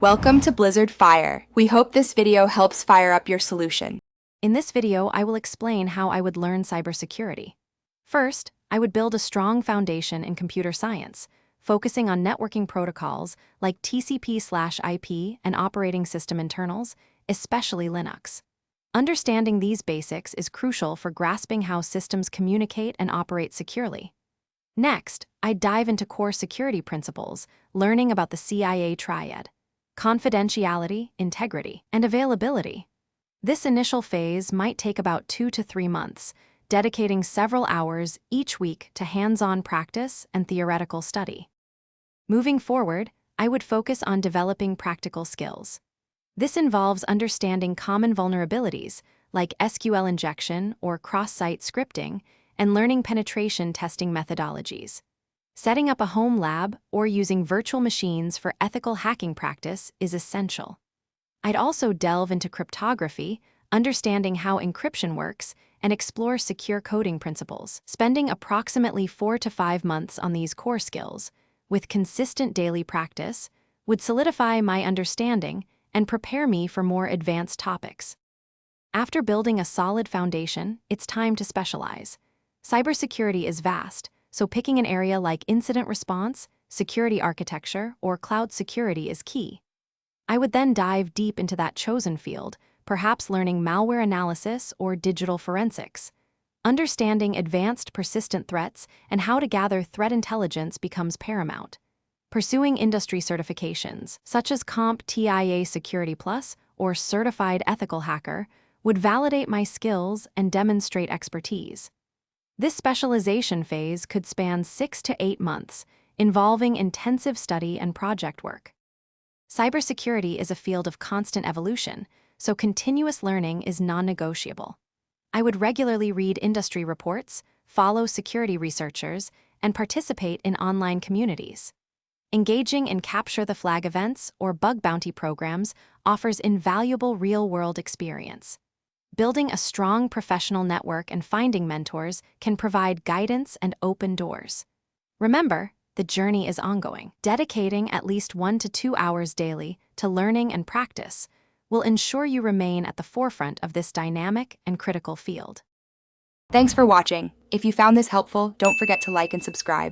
Welcome to Blizzard Fire. We hope this video helps fire up your solution. In this video, I will explain how I would learn cybersecurity. First, I would build a strong foundation in computer science, focusing on networking protocols like TCP/IP and operating system internals, especially Linux. Understanding these basics is crucial for grasping how systems communicate and operate securely. Next, I dive into core security principles, learning about the CIA triad: confidentiality, integrity, and availability. This initial phase might take about 2 to 3 months, dedicating several hours each week to hands-on practice and theoretical study. Moving forward, I would focus on developing practical skills. This involves understanding common vulnerabilities like SQL injection or cross-site scripting and learning penetration testing methodologies. Setting up a home lab or using virtual machines for ethical hacking practice is essential. I'd also delve into cryptography, understanding how encryption works, and explore secure coding principles. Spending approximately 4 to 5 months on these core skills, with consistent daily practice, would solidify my understanding and prepare me for more advanced topics. After building a solid foundation, it's time to specialize. Cybersecurity is vast, so picking an area like incident response, security architecture, or cloud security is key. I would then dive deep into that chosen field, perhaps learning malware analysis or digital forensics. Understanding advanced persistent threats and how to gather threat intelligence becomes paramount. Pursuing industry certifications, such as CompTIA Security Plus or Certified Ethical Hacker, would validate my skills and demonstrate expertise. This specialization phase could span 6 to 8 months, involving intensive study and project work. Cybersecurity is a field of constant evolution, so continuous learning is non-negotiable. I would regularly read industry reports, follow security researchers, and participate in online communities. Engaging in Capture the Flag events or bug bounty programs offers invaluable real-world experience. Building a strong professional network and finding mentors can provide guidance and open doors. Remember, the journey is ongoing. Dedicating at least 1 to 2 hours daily to learning and practice will ensure you remain at the forefront of this dynamic and critical field. Thanks for watching. If you found this helpful, don't forget to like and subscribe.